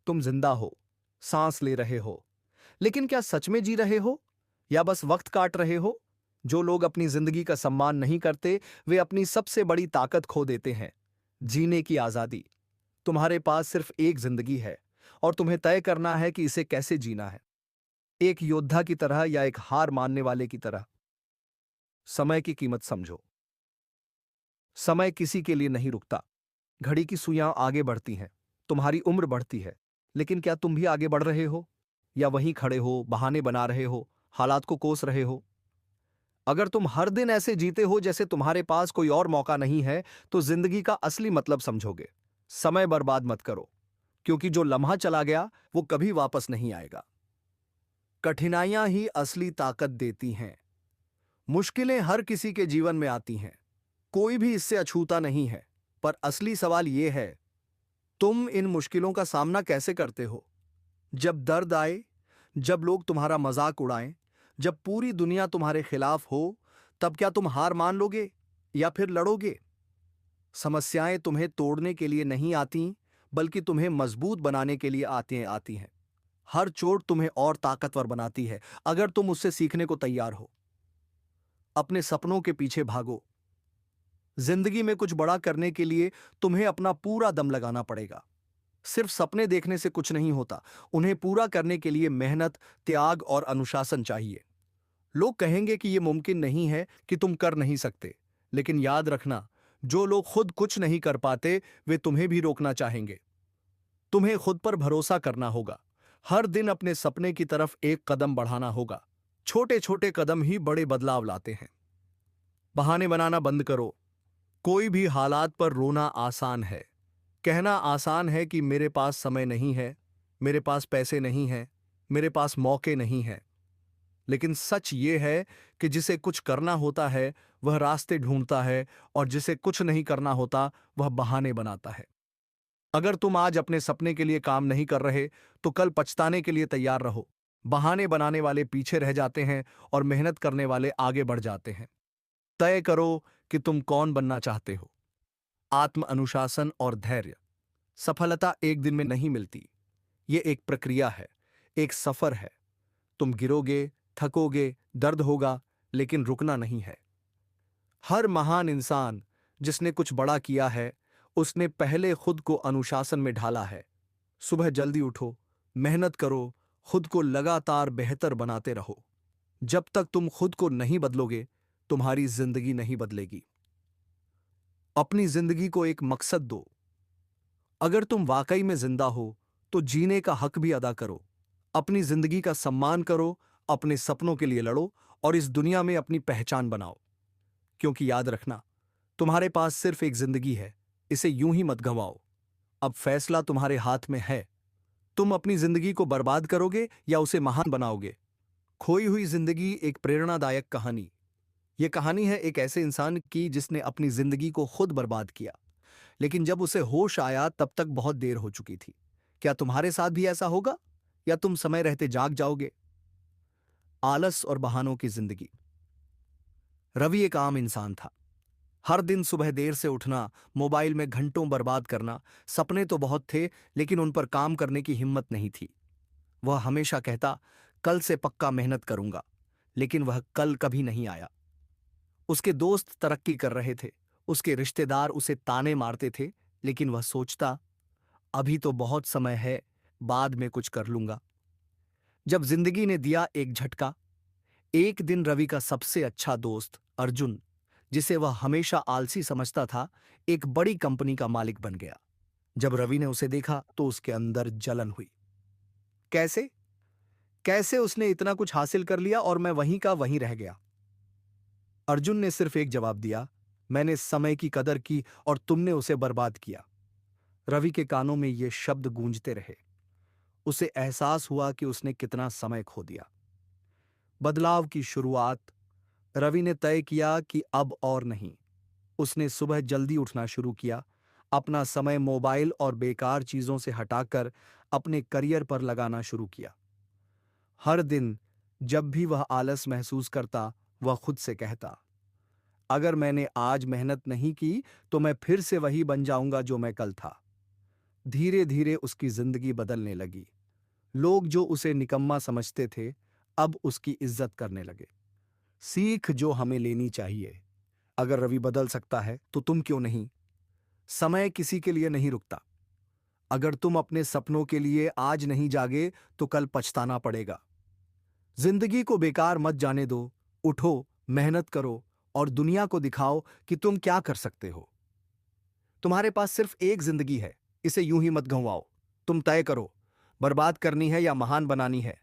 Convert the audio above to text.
तुम जिंदा हो, सांस ले रहे हो, लेकिन क्या सच में जी रहे हो या बस वक्त काट रहे हो? जो लोग अपनी जिंदगी का सम्मान नहीं करते, वे अपनी सबसे बड़ी ताकत खो देते हैं, जीने की आजादी। तुम्हारे पास सिर्फ एक जिंदगी है और तुम्हें तय करना है कि इसे कैसे जीना है। एक योद्धा की तरह या एक हार मानने वाले की तरह। समय की कीमत समझो। समय किसी के लिए नहीं रुकता। घड़ी की सुइयां आगे बढ़ती हैं, तुम्हारी उम्र बढ़ती है, लेकिन क्या तुम भी आगे बढ़ रहे हो या वहीं खड़े हो, बहाने बना रहे हो, हालात को कोस रहे हो? अगर तुम हर दिन ऐसे जीते हो जैसे तुम्हारे पास कोई और मौका नहीं है, तो जिंदगी का असली मतलब समझोगे। समय बर्बाद मत करो, क्योंकि जो लम्हा चला गया वो कभी वापस नहीं आएगा। कठिनाइयां ही असली ताकत देती हैं। मुश्किलें हर किसी के जीवन में आती हैं, कोई भी इससे अछूता नहीं है। पर असली सवाल यह है, तुम इन मुश्किलों का सामना कैसे करते हो? जब दर्द आए, जब लोग तुम्हारा मजाक उड़ाएं, जब पूरी दुनिया तुम्हारे खिलाफ हो, तब क्या तुम हार मान लोगे या फिर लड़ोगे? समस्याएं तुम्हें तोड़ने के लिए नहीं आती, बल्कि तुम्हें मजबूत बनाने के लिए आती हैं। हर चोट तुम्हें और ताकतवर बनाती है, अगर तुम उससे सीखने को तैयार हो। अपने सपनों के पीछे भागो। जिंदगी में कुछ बड़ा करने के लिए तुम्हें अपना पूरा दम लगाना पड़ेगा। सिर्फ सपने देखने से कुछ नहीं होता, उन्हें पूरा करने के लिए मेहनत, त्याग और अनुशासन चाहिए। लोग कहेंगे कि यह मुमकिन नहीं है, कि तुम कर नहीं सकते, लेकिन याद रखना, जो लोग खुद कुछ नहीं कर पाते, वे तुम्हें भी रोकना चाहेंगे। तुम्हें खुद पर भरोसा करना होगा। हर दिन अपने सपने की तरफ एक कदम बढ़ाना होगा। छोटे छोटे कदम ही बड़े बदलाव लाते हैं। बहाने बनाना बंद करो। कोई भी हालात पर रोना आसान है। कहना आसान है कि मेरे पास समय नहीं है, मेरे पास पैसे नहीं हैं, मेरे पास मौके नहीं हैं। लेकिन सच ये है कि जिसे कुछ करना होता है वह रास्ते ढूंढता है, और जिसे कुछ नहीं करना होता वह बहाने बनाता है। अगर तुम आज अपने सपने के लिए काम नहीं कर रहे, तो कल पछताने के लिए तैयार रहो। बहाने बनाने वाले पीछे रह जाते हैं और मेहनत करने वाले आगे बढ़ जाते हैं। तय करो कि तुम कौन बनना चाहते हो। आत्म अनुशासन और धैर्य। सफलता एक दिन में नहीं मिलती, ये एक प्रक्रिया है, एक सफर है। तुम गिरोगे, थकोगे, दर्द होगा, लेकिन रुकना नहीं है। हर महान इंसान जिसने कुछ बड़ा किया है, उसने पहले खुद को अनुशासन में ढाला है। सुबह जल्दी उठो, मेहनत करो, खुद को लगातार बेहतर बनाते रहो। जब तक तुम खुद को नहीं बदलोगे, तुम्हारी जिंदगी नहीं बदलेगी। अपनी जिंदगी को एक मकसद दो। अगर तुम वाकई में जिंदा हो, तो जीने का हक भी अदा करो। अपनी जिंदगी का सम्मान करो, अपने सपनों के लिए लड़ो और इस दुनिया में अपनी पहचान बनाओ। क्योंकि याद रखना, तुम्हारे पास सिर्फ एक जिंदगी है, इसे यूं ही मत गंवाओ। अब फैसला तुम्हारे हाथ में है। तुम अपनी जिंदगी को बर्बाद करोगे या उसे महान बनाओगे। खोई हुई जिंदगी एक प्रेरणादायक कहानी। यह कहानी है एक ऐसे इंसान की जिसने अपनी जिंदगी को खुद बर्बाद किया, लेकिन जब उसे होश आया तब तक बहुत देर हो चुकी थी। क्या तुम्हारे साथ भी ऐसा होगा, या तुम समय रहते जाग जाओगे? आलस और बहानों की जिंदगी। रवि एक आम इंसान था। हर दिन सुबह देर से उठना, मोबाइल में घंटों बर्बाद करना। सपने तो बहुत थे, लेकिन उन पर काम करने की हिम्मत नहीं थी। वह हमेशा कहता, कल से पक्का मेहनत करूंगा, लेकिन वह कल कभी नहीं आया। उसके दोस्त तरक्की कर रहे थे, उसके रिश्तेदार उसे ताने मारते थे, लेकिन वह सोचता, अभी तो बहुत समय है, बाद में कुछ कर लूंगा। जब जिंदगी ने दिया एक झटका, एक दिन रवि का सबसे अच्छा दोस्त अर्जुन, जिसे वह हमेशा आलसी समझता था, एक बड़ी कंपनी का मालिक बन गया। जब रवि ने उसे देखा तो उसके अंदर जलन हुई। कैसे कैसे उसने इतना कुछ हासिल कर लिया और मैं वहीं का वहीं रह गया? अर्जुन ने सिर्फ एक जवाब दिया, मैंने समय की कदर की और तुमने उसे बर्बाद किया। रवि के कानों में ये शब्द गूंजते रहे। उसे एहसास हुआ कि उसने कितना समय खो दिया। बदलाव की शुरुआत। रवि ने तय किया कि अब और नहीं। उसने सुबह जल्दी उठना शुरू किया, अपना समय मोबाइल और बेकार चीजों से हटाकर अपने करियर पर लगाना शुरू किया। हर दिन जब भी वह आलस महसूस करता, वह खुद से कहता, अगर मैंने आज मेहनत नहीं की तो मैं फिर से वही बन जाऊंगा जो मैं कल था। धीरे धीरे उसकी जिंदगी बदलने लगी। लोग जो उसे निकम्मा समझते थे, अब उसकी इज्जत करने लगे। सीख जो हमें लेनी चाहिए, अगर रवि बदल सकता है तो तुम क्यों नहीं? समय किसी के लिए नहीं रुकता। अगर तुम अपने सपनों के लिए आज नहीं जागे तो कल पछताना पड़ेगा। जिंदगी को बेकार मत जाने दो। उठो, मेहनत करो और दुनिया को दिखाओ कि तुम क्या कर सकते हो। तुम्हारे पास सिर्फ एक जिंदगी है, इसे यूं ही मत गंवाओ। तुम तय करो, बर्बाद करनी है या महान बनानी है।